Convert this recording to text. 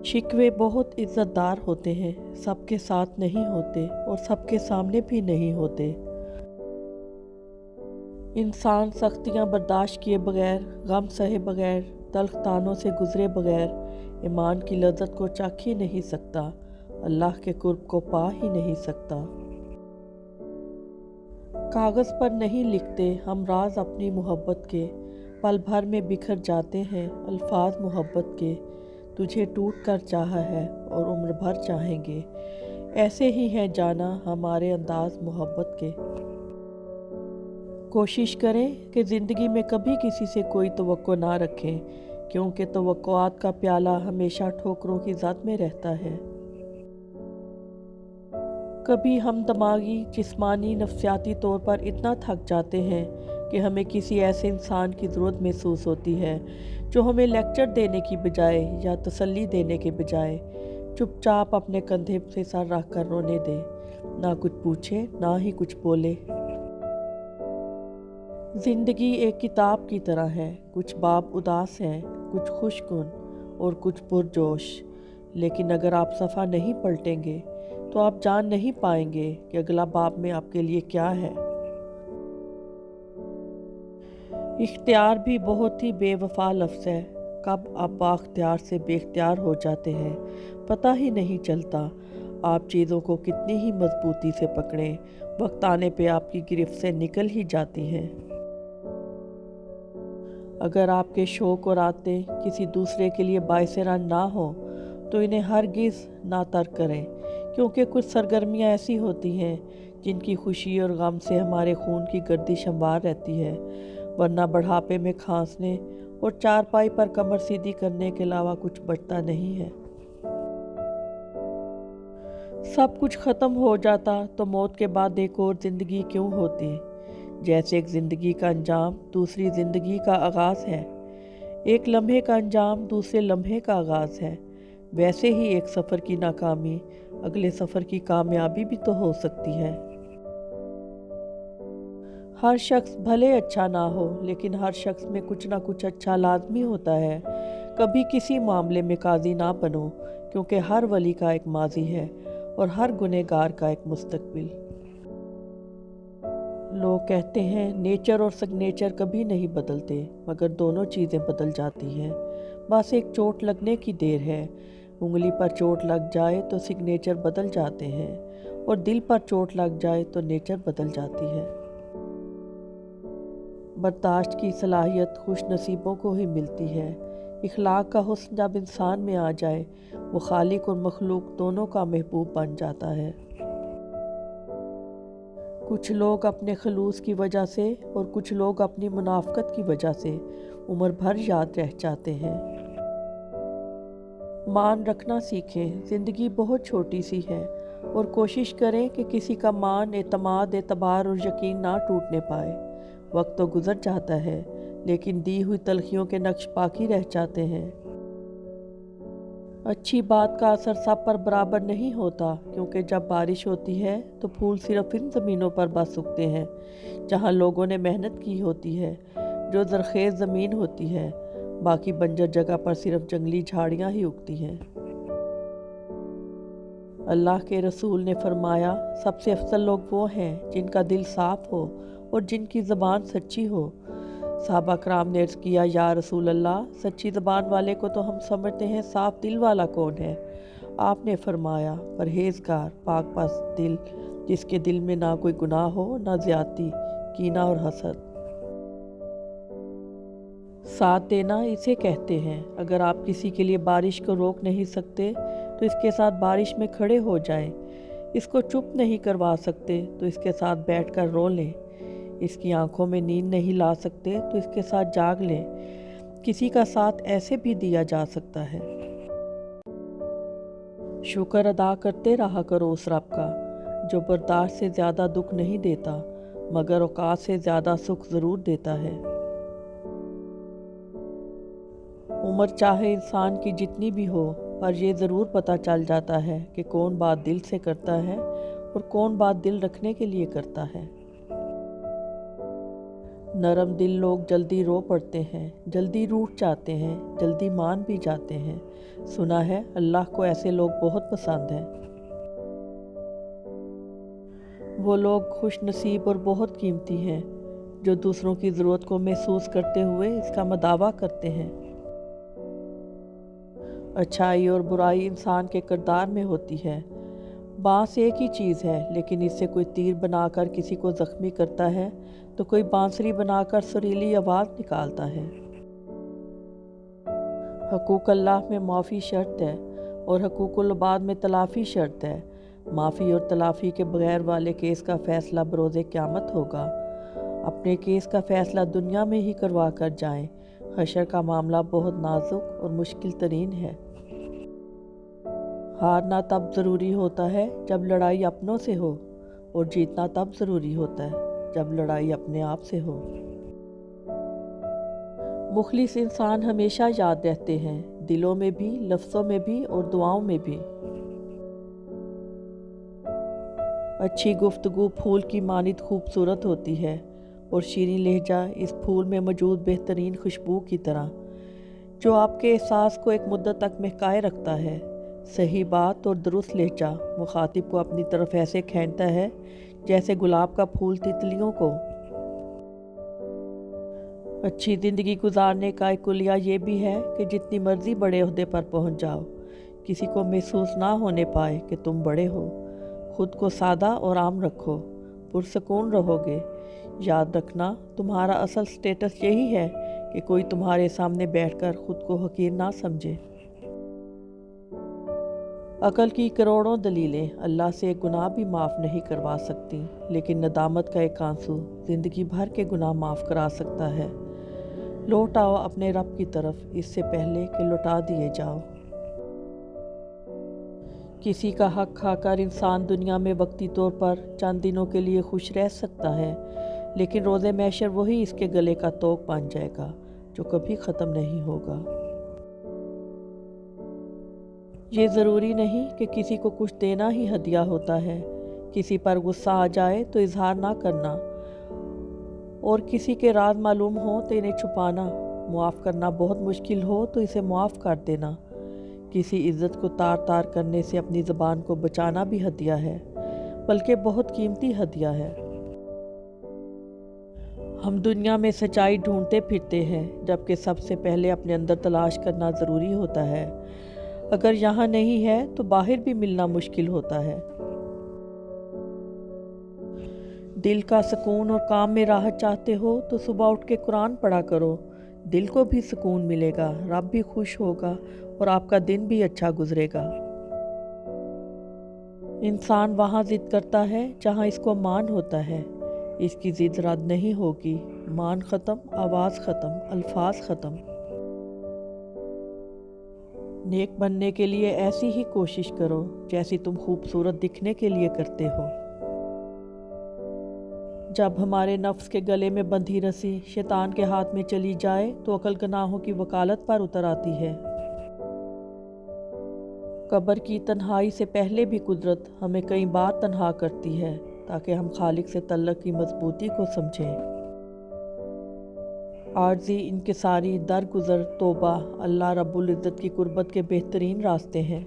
शिकवे बहुत इज़्ज़तदार होते हैं, सबके साथ नहीं होते और सबके सामने भी नहीं होते। इंसान सख्तियाँ बर्दाश्त किए बगैर, गम सहे बगैर, तल्ख तानों से गुज़रे बगैर ईमान की लज़्ज़त को चख ही नहीं सकता, अल्लाह के कुर्ब को पा ही नहीं सकता। कागज़ पर नहीं लिखते हम राज अपनी मोहब्बत के, पल भर में बिखर जाते हैं अल्फाज मोहब्बत के। तुझे टूट कर चाहा है और उम्र भर चाहेंगे, ऐसे ही हैं जाना हमारे अंदाज मोहब्बत के। कोशिश करें कि ज़िंदगी में कभी किसी से कोई तवक्को ना रखें, क्योंकि तवक्कुआत का प्याला हमेशा ठोकरों की ज़द में रहता है। कभी हम दिमागी, जिस्मानी, नफ्सियाती तौर पर इतना थक जाते हैं कि हमें किसी ऐसे इंसान की ज़रूरत महसूस होती है जो हमें लेक्चर देने की बजाय या तसल्ली देने के बजाय चुपचाप अपने कंधे से सर रख कर रोने दे, ना कुछ पूछे ना ही कुछ बोले। ज़िंदगी एक किताब की तरह है, कुछ बाब उदास हैं, कुछ खुशकुन और कुछ पुरजोश। लेकिन अगर आप सफ़ा नहीं पलटेंगे तो आप जान नहीं पाएंगे कि अगला बाब में आपके लिए क्या है। इख्तियार भी बहुत ही बेवफा लफ्ज़ है, कब आप बाख्तियार से बेख्तियार हो जाते हैं पता ही नहीं चलता। आप चीज़ों को कितनी ही मजबूती से पकड़ें, वक्त आने पे आपकी गिरफ्त से निकल ही जाती हैं। अगर आपके शौक़ और आते किसी दूसरे के लिए बाइस रन ना हो तो इन्हें हरगिज़ ना तर्क करें, क्योंकि कुछ सरगर्मियाँ ऐसी होती हैं जिनकी खुशी और गम से हमारे खून की गर्दिश हमवार रहती है, वरना बढ़ापे में खांसने और चारपाई पर कमर सीधी करने के अलावा कुछ बचता नहीं है। सब कुछ ख़त्म हो जाता तो मौत के बाद एक और ज़िंदगी क्यों होती। जैसे एक ज़िंदगी का अंजाम दूसरी ज़िंदगी का आगाज़ है, एक लम्हे का अंजाम दूसरे लम्हे का आगाज़ है, वैसे ही एक सफ़र की नाकामी अगले सफ़र की कामयाबी भी तो हो सकती है। हर शख्स भले अच्छा ना हो, लेकिन हर शख्स में कुछ ना कुछ अच्छा लाजमी होता है। कभी किसी मामले में काजी ना बनो, क्योंकि हर वली का एक माजी है और हर गुनहगार का एक मुस्तकबिल। लोग कहते हैं नेचर और सिग्नेचर कभी नहीं बदलते, मगर दोनों चीज़ें बदल जाती हैं, बस एक चोट लगने की देर है। उंगली पर चोट लग जाए तो सिग्नेचर बदल जाते हैं और दिल पर चोट लग जाए तो नेचर बदल जाती है। बर्दाश्त की सलाहियत खुश नसीबों को ही मिलती है। इखलाक का हुस्न जब इंसान में आ जाए वो खालिक और मखलूक दोनों का महबूब बन जाता है। कुछ लोग अपने खलूस की वजह से और कुछ लोग अपनी मुनाफ़कत की वजह से उम्र भर याद रह जाते हैं। मान रखना सीखें, ज़िंदगी बहुत छोटी सी है और कोशिश करें कि किसी का मान, एतमाद, एतबार और यकीन ना टूटने पाए। वक्त तो गुज़र जाता है, लेकिन दी हुई तलखियों के नक्श बाकी रह जाते हैं। अच्छी बात का असर सब पर बराबर नहीं होता, क्योंकि जब बारिश होती है तो फूल सिर्फ इन ज़मीनों पर बस उगते हैं जहाँ लोगों ने मेहनत की होती है, जो ज़रख़ेज़ ज़मीन होती है। बाकी बंजर जगह पर सिर्फ जंगली झाड़ियाँ ही उगती हैं। अल्लाह के रसूल ने फरमाया, सबसे अफजल लोग वो हैं जिनका दिल साफ़ हो और जिनकी ज़बान सच्ची हो। सहाबा कराम ने अर्ज़ किया, या रसूल अल्लाह, सच्ची ज़बान वाले को तो हम समझते हैं, साफ़ दिल वाला कौन है? आपने फरमाया, परहेज़गार, पाक पास दिल, जिसके दिल में ना कोई गुनाह हो, ना ज़्यादती, कीना और हसद। साथ देना इसे कहते हैं। अगर आप किसी के लिए बारिश को रोक नहीं सकते तो इसके साथ बारिश में खड़े हो जाएं। इसको चुप नहीं करवा सकते तो इसके साथ बैठकर रो लें। इसकी आंखों में नींद नहीं ला सकते तो इसके साथ जाग लें। किसी का साथ ऐसे भी दिया जा सकता है। शुक्र अदा करते रहा करो उस रब का जो बर्दाश्त से ज़्यादा दुख नहीं देता, मगर औकात से ज़्यादा सुख ज़रूर देता है। उम्र चाहे इंसान की जितनी भी हो, पर यह ज़रूर पता चल जाता है कि कौन बात दिल से करता है और कौन बात दिल रखने के लिए करता है। नरम दिल लोग जल्दी रो पड़ते हैं, जल्दी रूठ जाते हैं, जल्दी मान भी जाते हैं। सुना है अल्लाह को ऐसे लोग बहुत पसंद हैं। वो लोग खुश नसीब और बहुत कीमती हैं जो दूसरों की ज़रूरत को महसूस करते हुए इसका मदावा करते हैं। अच्छाई और बुराई इंसान के किरदार में होती है। बांस एक ही चीज़ है, लेकिन इससे कोई तीर बनाकर किसी को ज़ख्मी करता है तो कोई बांसुरी बनाकर सुरीली आवाज़ निकालता है। हकूक़ अल्लाह में माफ़ी शर्त है और हकूक़ुल इबाद में तलाफ़ी शर्त है। माफ़ी और तलाफ़ी के बगैर वाले केस का फ़ैसला बरोज़े क़यामत होगा। अपने केस का फ़ैसला दुनिया में ही करवा कर जाएं। हशर का मामला बहुत नाजुक और मुश्किल तरीन है। हारना तब ज़रूरी होता है जब लड़ाई अपनों से हो, और जीतना तब ज़रूरी होता है जब लड़ाई अपने आप से हो। मुखलिस इंसान हमेशा याद रहते हैं, दिलों में भी, लफ्ज़ों में भी और दुआओं में भी। अच्छी गुफ्तगू फूल की मानित खूबसूरत होती है और शीरीं लहजा इस फूल में मौजूद बेहतरीन खुशबू की तरह, जो आपके एहसास को एक मुद्दत तक महकाए रखता है। सही बात और दुरुस्त लहजा मुखातिब को अपनी तरफ ऐसे खींचता है जैसे गुलाब का फूल तितलियों को। अच्छी ज़िंदगी गुजारने का एक कुलिया ये भी है कि जितनी मर्ज़ी बड़े ओहदे पर पहुंच जाओ, किसी को महसूस ना होने पाए कि तुम बड़े हो। ख़ुद को सादा और आम रखो, पुरसकून रहोगे। याद रखना, तुम्हारा असल स्टेटस यही है कि कोई तुम्हारे सामने बैठकर ख़ुद को हकीर ना समझे। अकल की करोड़ों दलीलें अल्लाह से एक गुनाह भी माफ़ नहीं करवा सकती, लेकिन नदामत का एक आंसू ज़िंदगी भर के गुनाह माफ़ करा सकता है। लौट आओ अपने रब की तरफ, इससे पहले कि लौटा दिए जाओ। किसी का हक खाकर इंसान दुनिया में वक्ती तौर पर चंद दिनों के लिए खुश रह सकता है, लेकिन रोज़े महशर वही इसके गले का तोक बन जाएगा जो कभी ख़त्म नहीं होगा। ये ज़रूरी नहीं कि किसी को कुछ देना ही हदिया होता है। किसी पर गुस्सा आ जाए तो इजहार ना करना, और किसी के राज मालूम हो तो इन्हें छुपाना। मुआफ़ करना बहुत मुश्किल हो तो इसे मुआफ़ कर देना। किसी इज़्ज़त को तार तार करने से अपनी ज़बान को बचाना भी हदिया है, बल्कि बहुत कीमती हदिया है। हम दुनिया में सच्चाई ढूंढते फिरते हैं, जबकि सबसे पहले अपने अंदर तलाश करना ज़रूरी होता है। अगर यहाँ नहीं है तो बाहर भी मिलना मुश्किल होता है। दिल का सुकून और काम में राहत चाहते हो तो सुबह उठ के कुरान पढ़ा करो। दिल को भी सुकून मिलेगा, रब भी खुश होगा और आपका दिन भी अच्छा गुजरेगा। इंसान वहाँ ज़िद करता है जहाँ इसको मान होता है। इसकी ज़िद रद्द नहीं होगी। मान ख़त्म, आवाज़ ख़त्म, अल्फाज ख़त्म। नेक बनने के लिए ऐसी ही कोशिश करो जैसी तुम खूबसूरत दिखने के लिए करते हो। जब हमारे नफ्स के गले में बंधी रस्सी शैतान के हाथ में चली जाए तो अकल गुनाहों की वकालत पर उतर आती है। कब्र की तन्हाई से पहले भी कुदरत हमें कई बार तन्हा करती है ताकि हम खालिक से तल्लक की मजबूती को समझें। आर्ज़ी, इनकिसारी, दरगुजर, तौबा अल्लाह रब्बुल इज़्ज़त की कुर्बत के बेहतरीन रास्ते हैं।